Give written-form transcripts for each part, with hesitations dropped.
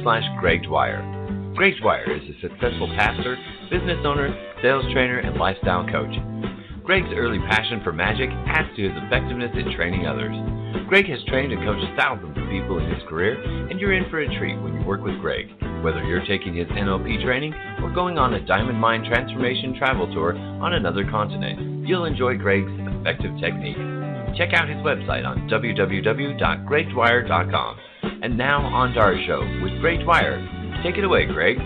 Greg Dwyer. Greg Dwyer is a successful pastor, business owner, sales trainer, and lifestyle coach. Greg's early passion for magic adds to his effectiveness in training others. Greg has trained and coached thousands of people in his career, and you're in for a treat when you work with Greg. Whether you're taking his NLP training or going on a Diamond Mind Transformation travel tour on another continent, you'll enjoy Greg's effective technique. Check out his website on www.gregdwyer.com. And now on to our show with Greg Dwyer. Take it away, Greg.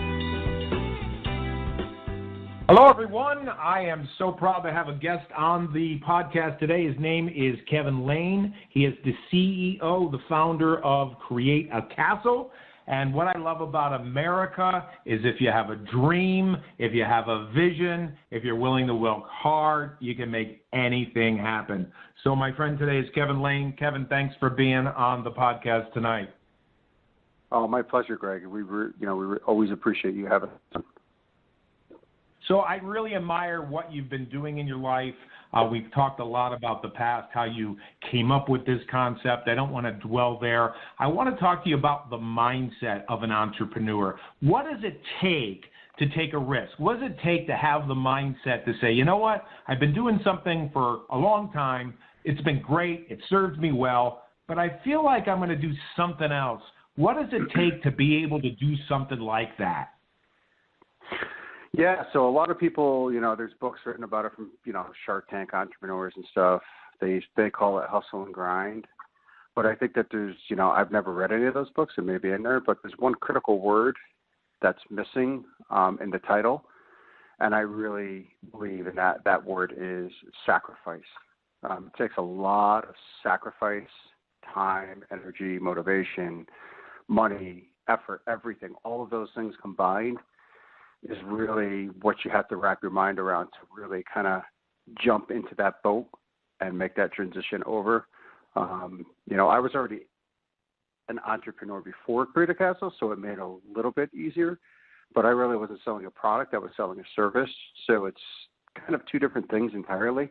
Hello, everyone. I am so proud to have a guest on the podcast today. His name is Kevin Lane. He is the CEO, the founder of Create a Castle. And what I love about America is if you have a dream, if you have a vision, if you're willing to work hard, you can make anything happen. So my friend today is Kevin Lane. Kevin, thanks for being on the podcast tonight. Oh, my pleasure, Greg. We always appreciate you having us. So I really admire what you've been doing in your life. We've talked a lot about the past, how you came up with this concept. I don't want to dwell there. I want to talk to you about the mindset of an entrepreneur. What does it take to take a risk? What does it take to have the mindset to say, you know what, I've been doing something for a long time. It's been great. It serves me well, but I feel like I'm going to do something else. What does it take to be able to do something like that? Yeah, so a lot of people, there's books written about it from, Shark Tank entrepreneurs and stuff. They call it hustle and grind. But I think that there's, I've never read any of those books, and maybe in there, but there's one critical word that's missing in the title, and I really believe in that word is sacrifice. It takes a lot of sacrifice, time, energy, motivation, money, effort, everything, all of those things combined is really what you have to wrap your mind around to really kind of jump into that boat and make that transition over. I was already an entrepreneur before Create a Castle, so it made it a little bit easier, but I really wasn't selling a product. I was selling a service. So it's kind of two different things entirely.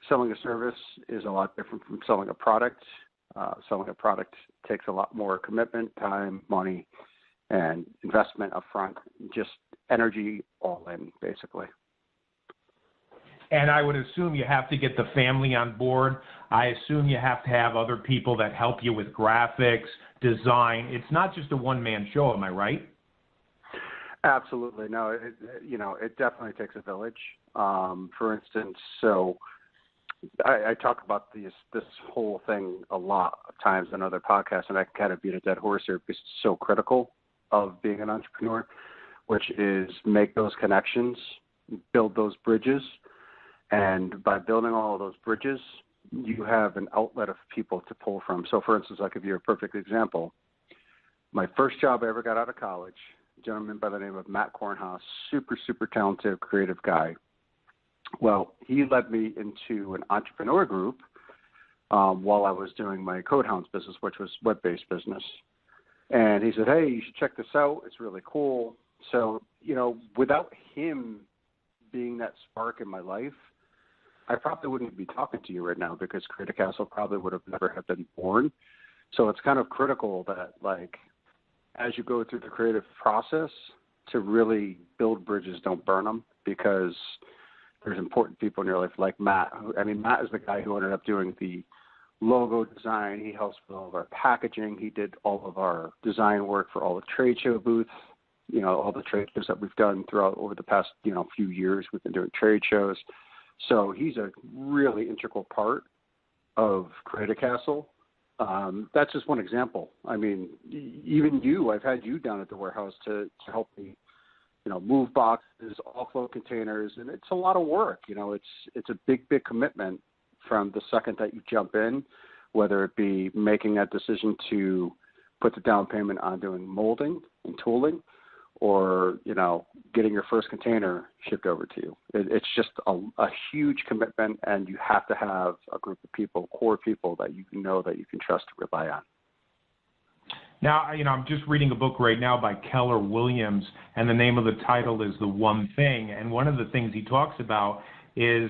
Selling a service is a lot different from selling a product. Selling a product takes a lot more commitment, time, money, and investment up front, just energy all in, basically. And I would assume you have to get the family on board. I assume you have to have other people that help you with graphics, design. It's not just a one-man show, am I right? Absolutely. No, it definitely takes a village. For instance, so I talk about this whole thing a lot of times on other podcasts, and I can kind of beat a dead horse here because it's so critical of being an entrepreneur, which is make those connections, build those bridges, and by building all of those bridges, you have an outlet of people to pull from. So, for instance, I'll give you a perfect example. My first job I ever got out of college, a gentleman by the name of Matt Kornhaus, super, super talented, creative guy. Well, he led me into an entrepreneur group while I was doing my Codehounds business, which was web-based business. And he said, hey, you should check this out. It's really cool. So, without him being that spark in my life, I probably wouldn't be talking to you right now because Create a Castle probably would have never have been born. So it's kind of critical that, as you go through the creative process, to really build bridges, don't burn them, because there's important people in your life like Matt. Matt is the guy who ended up doing the logo design. He helps with all of our packaging. He did all of our design work for all the trade show booths, all the trade shows that we've done throughout over the past, few years. We've been doing trade shows. So he's a really integral part of Create a Castle. That's just one example. Even you, I've had you down at the warehouse to help me, move boxes, offload containers, and it's a lot of work. It's a big, big commitment from the second that you jump in, whether it be making that decision to put the down payment on doing molding and tooling, or, getting your first container shipped over to you. It's just a huge commitment, and you have to have a group of people, core people that you know that you can trust to rely on. Now, I'm just reading a book right now by Keller Williams, and the name of the title is The One Thing. And one of the things he talks about is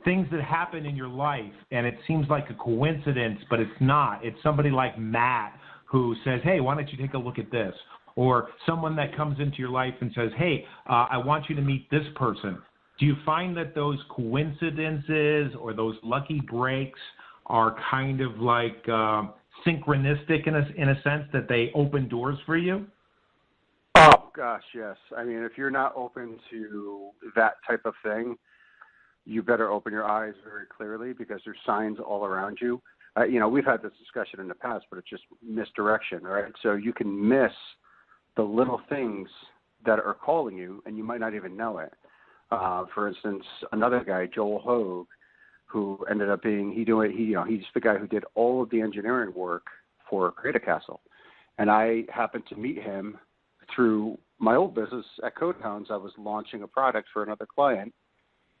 things that happen in your life, and it seems like a coincidence, but it's not. It's somebody like Matt who says, hey, why don't you take a look at this? Or someone that comes into your life and says, hey, I want you to meet this person. Do you find that those coincidences or those lucky breaks are kind of like synchronistic in a sense that they open doors for you? Oh, gosh, yes. I mean, if you're not open to that type of thing, you better open your eyes very clearly because there's signs all around you. We've had this discussion in the past, but it's just misdirection, right? So you can miss the little things that are calling you, and you might not even know it. For instance, another guy, Joel Hogue, who ended up being, he's the guy who did all of the engineering work for Create Castle. And I happened to meet him through my old business at Codehounds. I was launching a product for another client,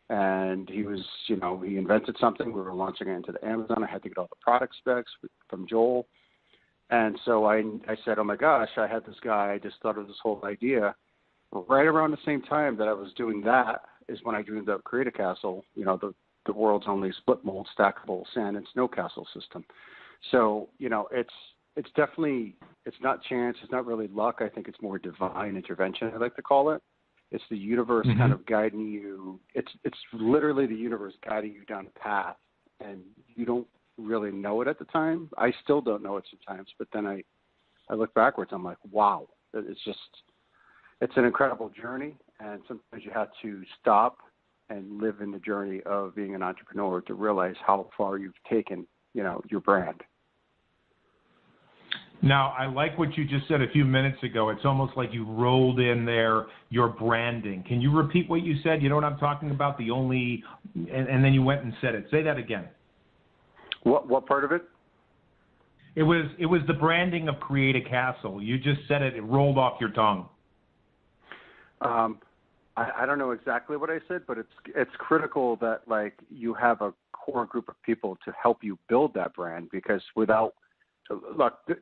and he was, he invented something. We were launching it into the Amazon. I had to get all the product specs from Joel. And so I said, oh my gosh, I had this guy, I just thought of this whole idea. Right around the same time that I was doing that is when I dreamed up Create a Castle, the world's only split mold, stackable sand and snow castle system. So, it's definitely, it's not chance, it's not really luck. I think it's more divine intervention, I like to call it. It's the universe kind of guiding you. It's literally the universe guiding you down a path, and you don't really know it at the time. I still don't know it sometimes, but then I look backwards. I'm like, wow, it's an incredible journey, and sometimes you have to stop and live in the journey of being an entrepreneur to realize how far you've taken, your brand. Now, I like what you just said a few minutes ago. It's almost like you rolled in there your branding. Can you repeat what you said? You know what I'm talking about? And then you went and said it. Say that again. What part of it? It was the branding of Create a Castle. You just said it. It rolled off your tongue. I don't know exactly what I said, but it's critical that you have a core group of people to help you build that brand, because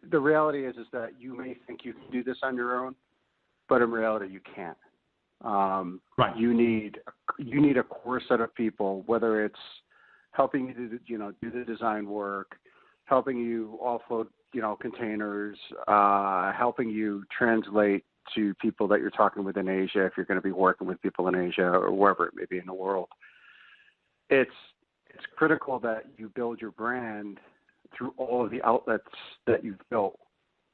the reality is that you may think you can do this on your own, but in reality you can't. Right. You need a core set of people, whether it's helping you do the design work, helping you offload containers, helping you translate to people that you're talking with in Asia, if you're going to be working with people in Asia or wherever it may be in the world. It's critical that you build your brand through all of the outlets that you've built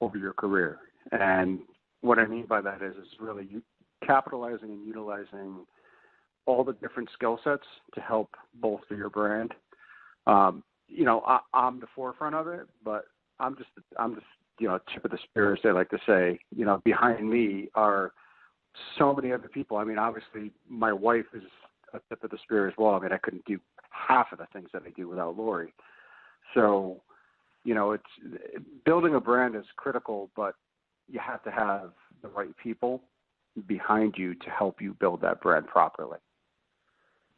over your career. And what I mean by that is really you capitalizing and utilizing all the different skill sets to help bolster your brand. I'm the forefront of it, but I'm just tip of the spear, as they like to say. Behind me are so many other people. I mean, obviously, my wife is a tip of the spear as well. I mean, I couldn't do half of the things that I do without Lori. So, it's building a brand is critical, but you have to have the right people behind you to help you build that brand properly.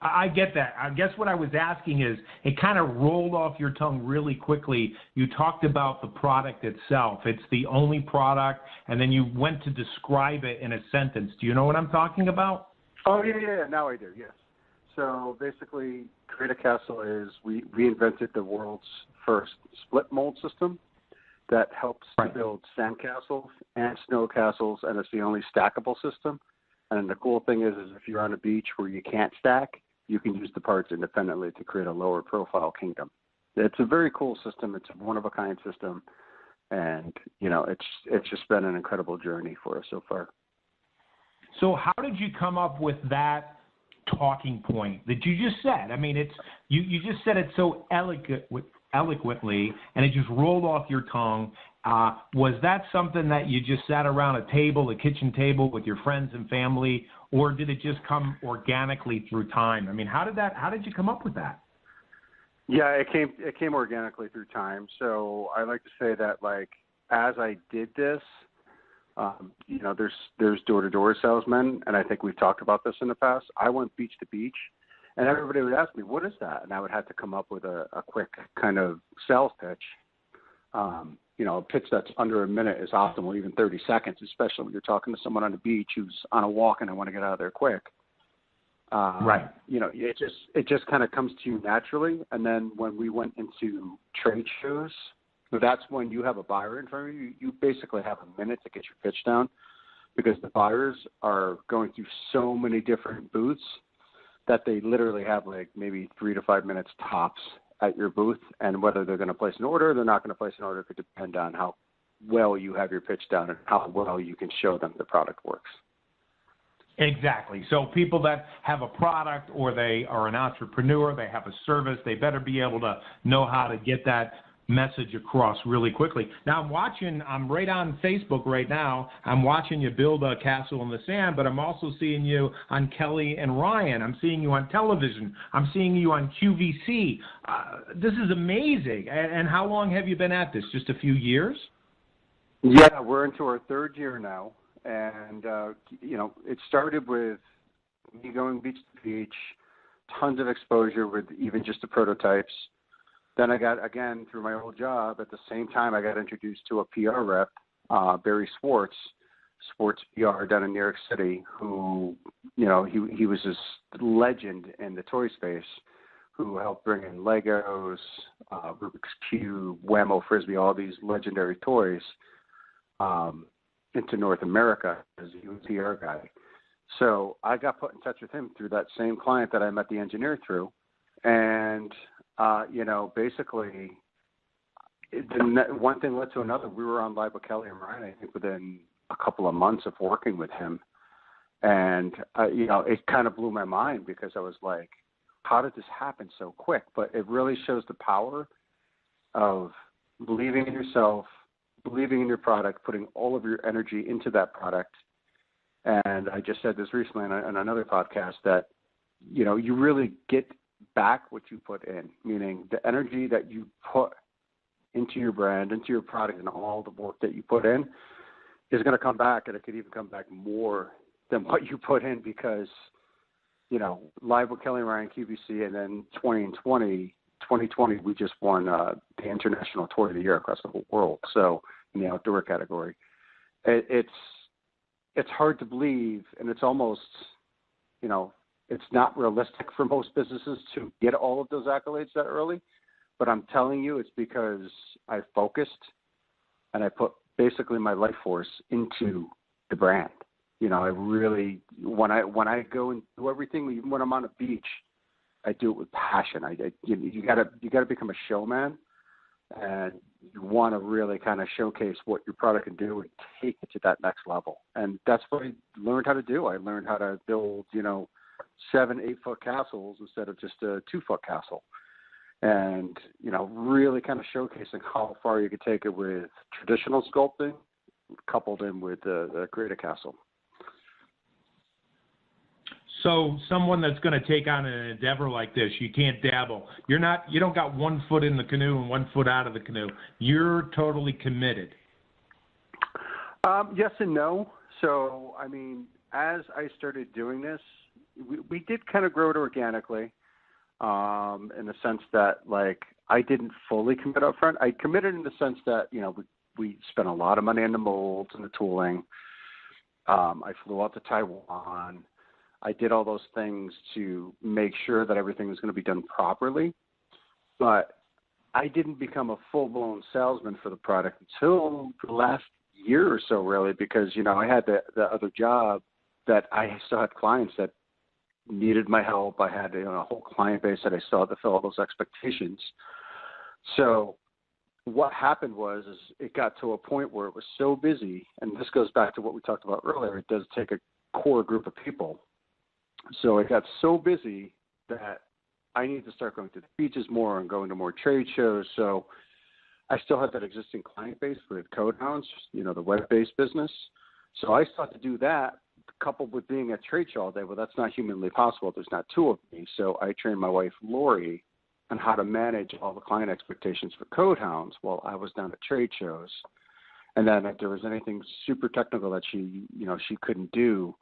I get that. I guess what I was asking is, it kind of rolled off your tongue really quickly. You talked about the product itself. It's the only product, and then you went to describe it in a sentence. Do you know what I'm talking about? Oh, yeah. Now I do, yes. So basically, Create a Castle is, we invented the world's first split mold system that helps to build sand castles and snow castles, and it's the only stackable system. And the cool thing is if you're on a beach where you can't stack, you can use the parts independently to create a lower profile kingdom. It's a very cool system. It's a one-of-a-kind system. And, it's just been an incredible journey for us so far. So how did you come up with that talking point that you just said? I mean, you just said it so eloquently, and it just rolled off your tongue. Was that something that you just sat around a kitchen table with your friends and family, or did it just come organically through time? I mean, how did you come up with that? Yeah, it came organically through time. So I like to say that, as I did this, there's door-to-door salesmen, and I think we've talked about this in the past. I went beach to beach, and everybody would ask me, what is that? And I would have to come up with a quick kind of sales pitch. A pitch that's under a minute is optimal, even 30 seconds, especially when you're talking to someone on the beach who's on a walk and they want to get out of there quick. Right. It just kind of comes to you naturally. And then when we went into trade shows that's when you have a buyer in front of you. You basically have a minute to get your pitch down because the buyers are going through so many different booths that they literally have like maybe 3 to 5 minutes tops at your booth. And whether they're going to place an order or they're not going to place an order could depend on how well you have your pitch down and how well you can show them the product works. Exactly. So people that have a product or they are an entrepreneur, they have a service, they better be able to know how to get that message across really quickly. Now I'm right on Facebook right now. I'm watching you build a castle in the sand, but I'm also seeing you on Kelly and Ryan. I'm seeing you on television. I'm seeing you on QVC. This is amazing. And how long have you been at this? Just a few years? Yeah, we're into our third year now. And, it started with me going beach to beach, tons of exposure with even just the prototypes. Then I got, again, through my old job, at the same time I got introduced to a PR rep, Barry Sports PR down in New York City, who, he was this legend in the toy space who helped bring in Legos, Rubik's Cube, Whammo Frisbee, all these legendary toys. Into North America as he was a PR guy. So I got put in touch with him through that same client that I met the engineer through. And, basically one thing led to another. We were on live with Kelly and Ryan, I think, within a couple of months of working with him. And, it kind of blew my mind because I was like, how did this happen so quick? But it really shows the power of believing in yourself, believing in your product, putting all of your energy into that product. And I just said this recently on another podcast that, you really get back what you put in, meaning the energy that you put into your brand, into your product, and all the work that you put in is going to come back, and it could even come back more than what you put in because, live with Kelly and Ryan QVC, and then 2020, we just won the International Toy of the Year across the whole world. So in the outdoor category, it's hard to believe, and it's almost, it's not realistic for most businesses to get all of those accolades that early. But I'm telling you, it's because I focused and I put basically my life force into the brand. I really, when I go and do everything, even when I'm on a beach, I do it with passion. You gotta become a showman, and you want to really kind of showcase what your product can do and take it to that next level. And that's what I learned how to do. I learned how to build, 7-8 foot castles instead of just a 2-foot castle. And, really kind of showcasing how far you could take it with traditional sculpting coupled in with the creative castle. So someone that's going to take on an endeavor like this, you can't dabble. You don't got 1 foot in the canoe and 1 foot out of the canoe. You're totally committed. Yes and no. So, as I started doing this, we did kind of grow it organically, in the sense that, I didn't fully commit up front. I committed in the sense that, we spent a lot of money on the molds and the tooling. I flew out to Taiwan. I did all those things to make sure that everything was going to be done properly, but I didn't become a full-blown salesman for the product until the last year or so, really, because, I had the other job that I still had clients that needed my help. I had a whole client base that I still had to fill all those expectations. So what happened was it got to a point where it was so busy, and this goes back to what we talked about earlier, it does take a core group of people. So it got so busy that I needed to start going to the beaches more and going to more trade shows. So I still had that existing client base with Codehounds, the web-based business. So I started to do that coupled with being at trade show all day. Well, that's not humanly possible. There's not 2 of me. So I trained my wife, Lori, on how to manage all the client expectations for Codehounds while I was down at trade shows. And then if there was anything super technical that she couldn't do,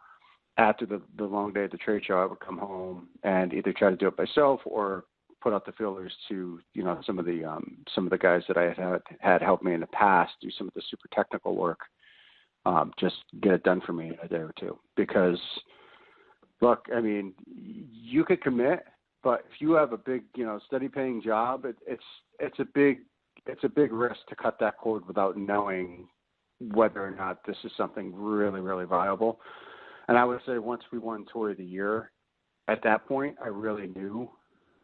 after the long day at the trade show, I would come home and either try to do it myself or put out the feelers to, some of the guys that I had helped me in the past do some of the super technical work, just get it done for me in a day or two. Because, look, you could commit, but if you have a big, steady paying job, it's a big it's a big risk to cut that cord without knowing whether or not this is something really, really viable. And I would say once we won Toy of the Year, at that point, I really knew.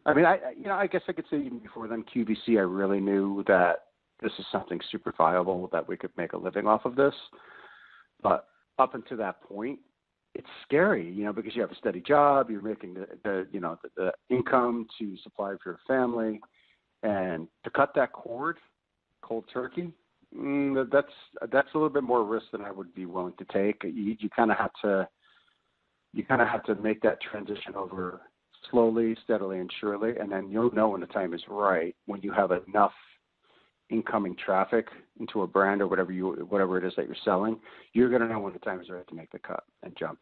I mean, I guess I could say even before then, QVC, I really knew that this is something super viable, that we could make a living off of this. But up until that point, it's scary, because you have a steady job, you're making the income to supply for your family, and to cut that cord, cold turkey, that's a little bit more risk than I would be willing to take. You kind of have to make that transition over slowly, steadily, and surely, and then you'll know when the time is right, when you have enough incoming traffic into a brand or whatever it is that you're selling. You're going to know when the time is right to make the cut and jump.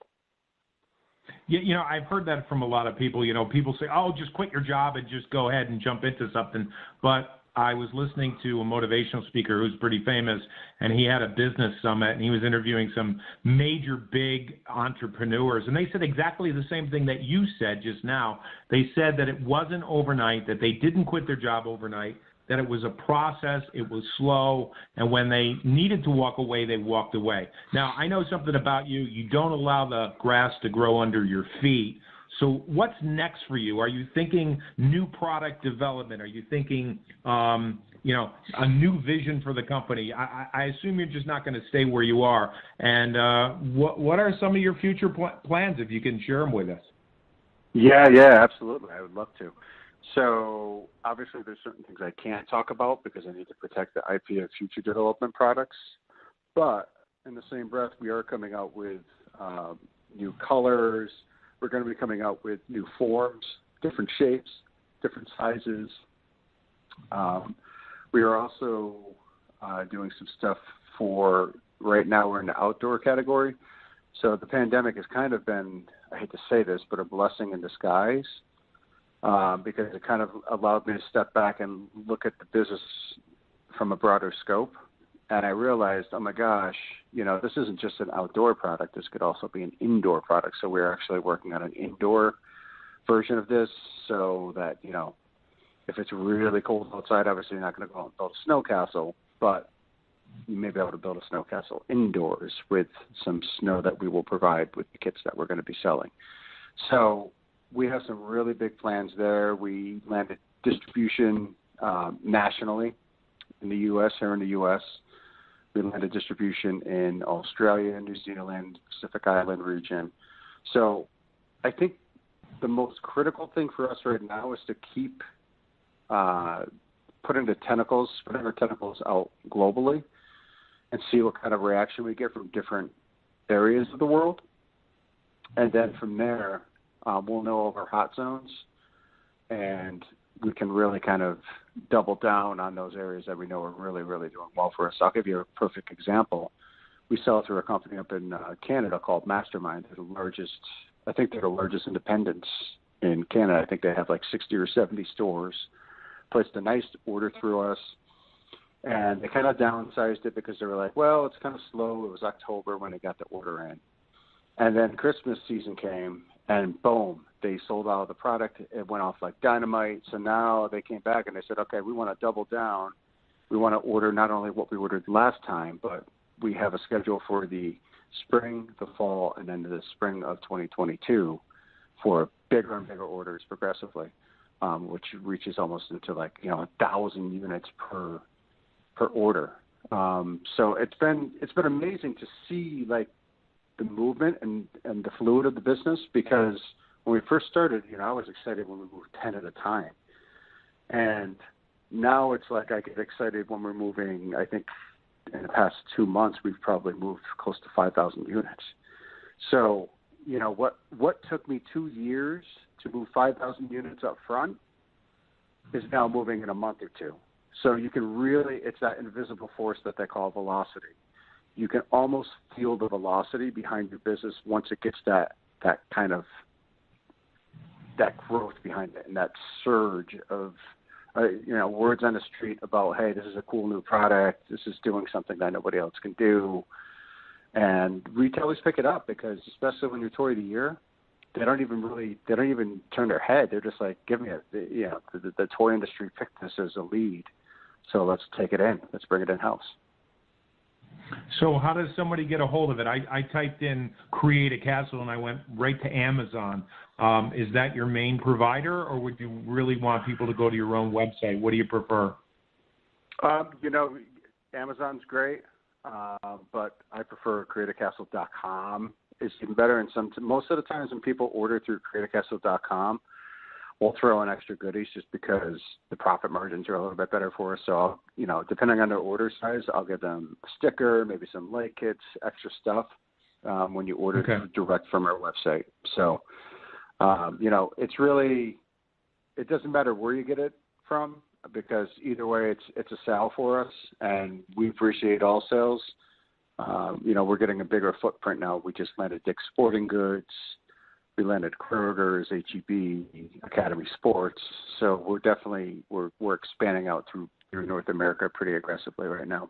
Yeah, I've heard that from a lot of people. People say, "Oh, just quit your job and just go ahead and jump into something." But I was listening to a motivational speaker who's pretty famous, and he had a business summit, and he was interviewing some major big entrepreneurs, and they said exactly the same thing that you said just now. They said that it wasn't overnight, that they didn't quit their job overnight, that it was a process, it was slow, and when they needed to walk away, they walked away. Now, I know something about you. You don't allow the grass to grow under your feet. So what's next for you? Are you thinking new product development? Are you thinking, a new vision for the company? I assume you're just not going to stay where you are. And what are some of your future plans, if you can share them with us? Yeah, absolutely. I would love to. So obviously there's certain things I can't talk about because I need to protect the IP of future development products. But in the same breath, we are coming out with new colors. We're going to be coming out with new forms, different shapes, different sizes. We are also doing some stuff for, right now we're in the outdoor category. So the pandemic has kind of been, I hate to say this, but a blessing in disguise. Because it kind of allowed me to step back and look at the business from a broader scope. And I realized, oh my gosh, this isn't just an outdoor product. This could also be an indoor product. So we're actually working on an indoor version of this so that, if it's really cold outside, obviously you're not going to go out and build a snow castle, but you may be able to build a snow castle indoors with some snow that we will provide with the kits that we're going to be selling. So we have some really big plans there. We landed distribution nationally in the U.S., here in the U.S. We landed distribution in Australia, New Zealand, Pacific Island region. So I think the most critical thing for us right now is to keep putting our tentacles out globally and see what kind of reaction we get from different areas of the world. And then from there, we'll know of our hot zones, and we can really kind of double down on those areas that we know are really, really doing well for us. I'll give you a perfect example. We sell through a company up in Canada called Mastermind. They're the largest independents in Canada. I think they have like 60 or 70 stores. Placed a nice order through us, and they kind of downsized it because they were like, well, it's kind of slow. It was October when they got the order in. And then Christmas season came, and boom, they sold out of the product. It went off like dynamite. So now they came back and they said, okay, we want to double down. We want to order not only what we ordered last time, but we have a schedule for the spring, the fall, and then the spring of 2022 for bigger and bigger orders progressively, which reaches almost into 1,000 units per order. So it's been amazing to see the movement and the fluid of the business, because when we first started, I was excited when we moved 10 at a time. And now it's like I get excited when we're moving, I think in the past 2 months, we've probably moved close to 5,000 units. So, what took me 2 years to move 5,000 units up front is now moving in a month or two. So you can really, it's that invisible force that they call velocity. You can almost feel the velocity behind your business once it gets that kind of that growth behind it, and that surge of words on the street about, hey, this is a cool new product, this is doing something that nobody else can do. And retailers pick it up because, especially when you're Toy of the Year, they don't even turn their head. They're just like, give me it. The toy industry picked this as a lead. So let's take it in. Let's bring it in-house. So how does somebody get a hold of it? I typed in Create a Castle and I went right to Amazon. Is that your main provider, or would you really want people to go to your own website? What do you prefer? Amazon's great, but I prefer createacastle.com. It's even better. And most of the times when people order through createacastle.com, we'll throw in extra goodies just because the profit margins are a little bit better for us. So, depending on their order size, I'll give them a sticker, maybe some light kits, extra stuff when you order direct from our website. So, it's really, it doesn't matter where you get it from, because either way, it's a sale for us, and we appreciate all sales. We're getting a bigger footprint now. We just landed Dick's Sporting Goods. We landed Kroger's, H-E-B, Academy Sports. So we're expanding out through North America pretty aggressively right now.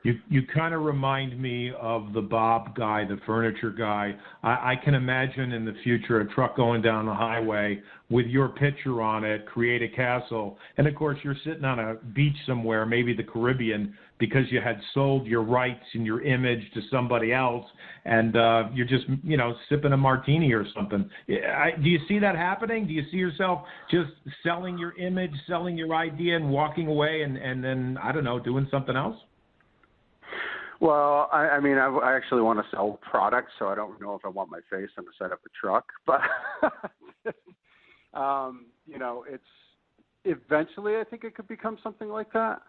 You kind of remind me of the Bob guy, the furniture guy. I can imagine in the future a truck going down the highway with your picture on it, Create a Castle, and of course you're sitting on a beach somewhere, maybe the Caribbean, because you had sold your rights and your image to somebody else, and you're just sipping a martini or something. Do you see that happening? Do you see yourself just selling your image, selling your idea, and walking away, and then I don't know, doing something else? Well, I actually want to sell products, so I don't know if I want my face on the side of a truck. But, it's eventually I think it could become something like that,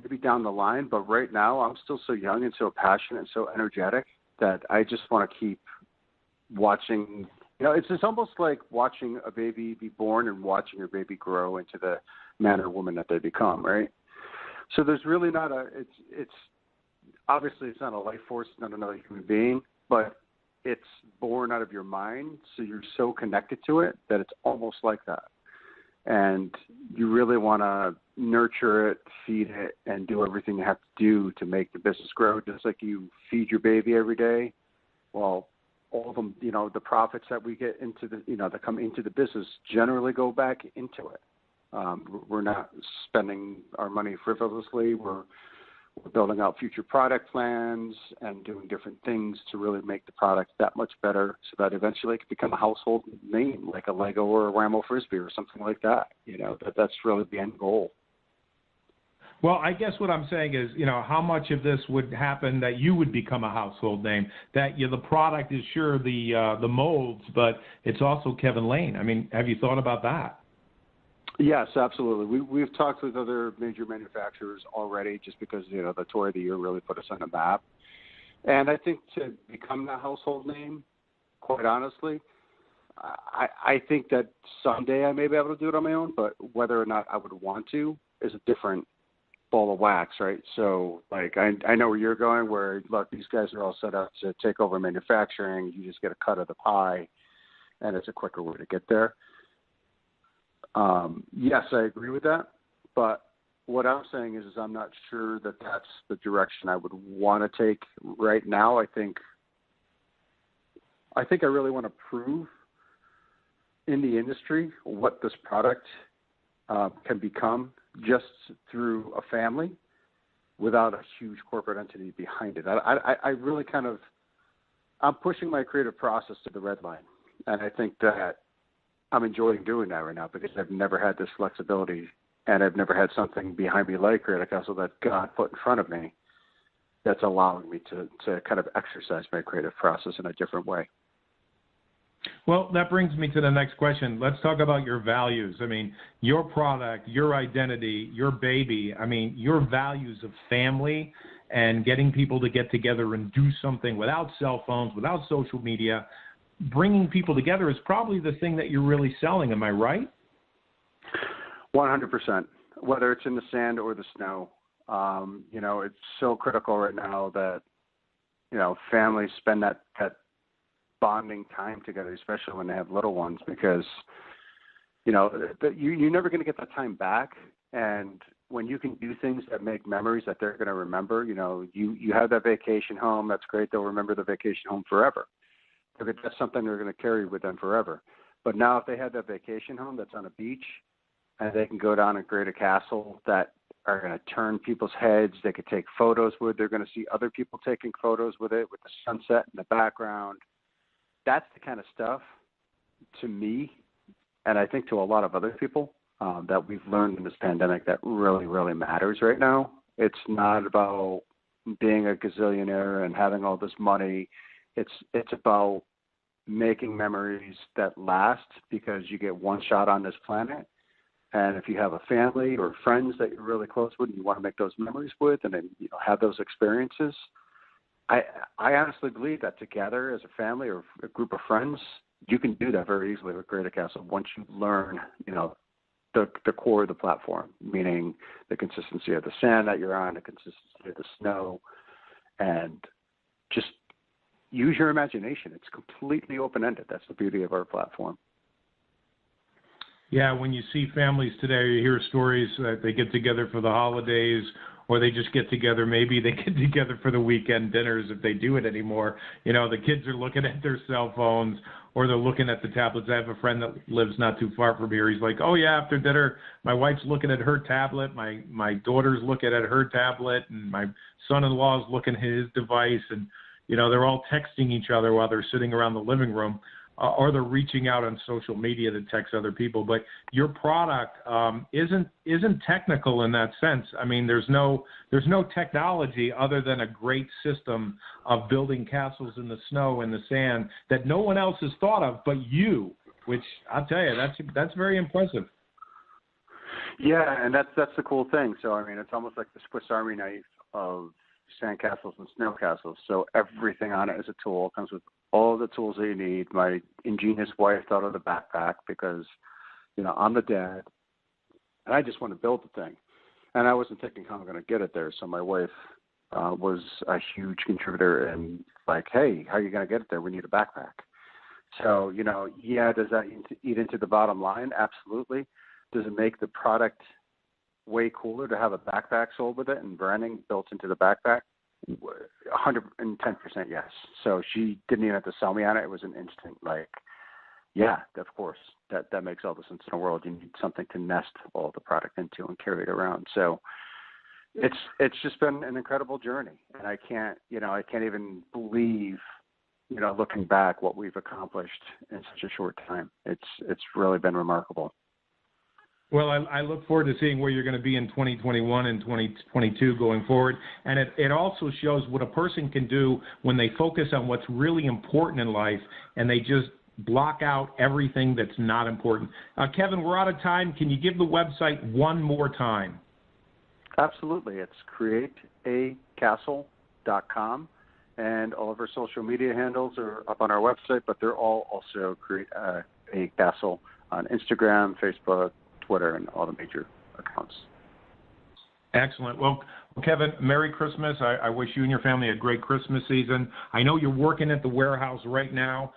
maybe down the line. But right now I'm still so young and so passionate and so energetic that I just want to keep watching. It's almost like watching a baby be born and watching your baby grow into the man or woman that they become, right? So there's really not it's obviously it's not a life force, not another human being, but it's born out of your mind. So you're so connected to it that it's almost like that. And you really want to nurture it, feed it, and do everything you have to do to make the business grow, just like you feed your baby every day. Well, all of them, the profits that we get into that come into the business generally go back into it. We're not spending our money frivolously. We're building out future product plans and doing different things to really make the product that much better so that eventually it can become a household name like a Lego or a Whammo Frisbee or something like that. That's really the end goal. Well, I guess what I'm saying is, how much of this would happen that you would become a household name, that the product is sure the molds, but it's also Kevin Lane. I mean, have you thought about that? Yes, absolutely. We've talked with other major manufacturers already just because, the Toy of the Year really put us on the map. And I think to become that household name, quite honestly, I think that someday I may be able to do it on my own, but whether or not I would want to is a different ball of wax, right? So, I know where you're going, where, look, these guys are all set up to take over manufacturing. You just get a cut of the pie, and it's a quicker way to get there. Yes, I agree with that, but what I'm saying is I'm not sure that that's the direction I would want to take right now. I think I really want to prove in the industry what this product can become just through a family without a huge corporate entity behind it. I really I'm pushing my creative process to the red line, and I think that I'm enjoying doing that right now because I've never had this flexibility, and I've never had something behind me like Create a Castle that God put in front of me that's allowing me to kind of exercise my creative process in a different way. Well, that brings me to the next question. Let's talk about your values. I mean, your product, your identity, your baby, your values of family and getting people to get together and do something without cell phones, without social media. Bringing people together is probably the thing that you're really selling. Am I right? 100%. Whether it's in the sand or the snow, it's so critical right now that, families spend that bonding time together, especially when they have little ones, because, you're never going to get that time back. And when you can do things that make memories that they're going to remember, you have that vacation home. That's great. They'll remember the vacation home forever. That's something they're going to carry with them forever. But now if they have that vacation home that's on a beach and they can go down and create a castle that are going to turn people's heads. They could take photos with. They're going to see other people taking photos with it, with the sunset in the background. That's the kind of stuff, to me, and I think to a lot of other people, that we've learned in this pandemic that really, really matters right now. It's not about being a gazillionaire and having all this money. It's about making memories that last, because you get one shot on this planet. And if you have a family or friends that you're really close with and you want to make those memories with, and then have those experiences, I honestly believe that together as a family or a group of friends, you can do that very easily with Create a Castle once you learn, the core of the platform, meaning the consistency of the sand that you're on, the consistency of the snow, and just use your imagination. It's completely open-ended. That's the beauty of our platform. Yeah, when you see families today, you hear stories that they get together for the holidays, or they just get together. Maybe they get together for the weekend dinners if they do it anymore. The kids are looking at their cell phones, or they're looking at the tablets. I have a friend that lives not too far from here. He's like, oh, yeah, after dinner, my wife's looking at her tablet, my daughter's looking at her tablet, and my son-in-law's looking at his device, and, they're all texting each other while they're sitting around the living room. Or they're reaching out on social media to text other people. But your product isn't technical in that sense. I mean, there's no technology other than a great system of building castles in the snow and the sand that no one else has thought of but you, which I'll tell you, that's very impressive. Yeah, and that's the cool thing. So, I mean, it's almost like the Swiss Army knife of sand castles and snow castles. So everything on it is a tool. It comes with all the tools that you need. My ingenious wife thought of the backpack because, I'm the dad, and I just want to build the thing. And I wasn't thinking how I'm going to get it there. So my wife was a huge contributor and like, hey, how are you going to get it there? We need a backpack. So, does that eat into the bottom line? Absolutely. Does it make the product way cooler to have a backpack sold with it and branding built into the backpack? 110% yes. So she didn't even have to sell me on it. It was an instant, yeah, of course. That makes all the sense in the world. You need something to nest all the product into and carry it around. So it's just been an incredible journey, and I can't even believe, looking back, what we've accomplished in such a short time. It's really been remarkable. Well, I look forward to seeing where you're going to be in 2021 and 2022 going forward. And it also shows what a person can do when they focus on what's really important in life and they just block out everything that's not important. Kevin, we're out of time. Can you give the website one more time? Absolutely. It's createacastle.com. And all of our social media handles are up on our website, but they're all also Create a Castle on Instagram, Facebook, Twitter, and all the major accounts. Excellent. Well, Kevin, Merry Christmas. I wish you and your family a great Christmas season. I know you're working at the warehouse right now.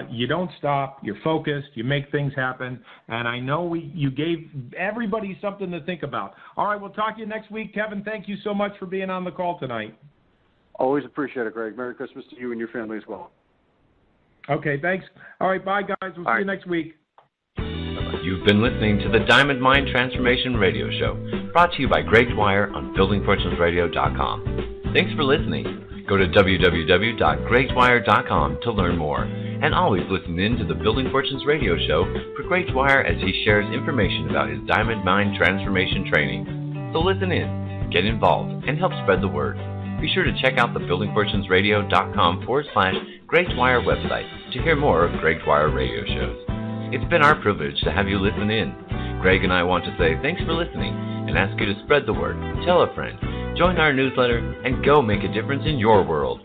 You don't stop. You're focused. You make things happen. And I know you gave everybody something to think about. All right, we'll talk to you next week. Kevin, thank you so much for being on the call tonight. Always appreciate it, Greg. Merry Christmas to you and your family as well. Okay, thanks. All right, bye, guys. We'll see you next week. You've been listening to the Diamond Mind Transformation Radio Show, brought to you by Greg Dwyer on BuildingFortunesRadio.com. Thanks for listening. Go to www.gregdwyer.com to learn more. And always listen in to the Building Fortunes Radio Show for Greg Dwyer as he shares information about his Diamond Mind Transformation training. So listen in, get involved, and help spread the word. Be sure to check out the BuildingFortunesRadio.com/Greg Dwyer website to hear more of Greg Dwyer radio shows. It's been our privilege to have you listen in. Greg and I want to say thanks for listening and ask you to spread the word, tell a friend, join our newsletter, and go make a difference in your world.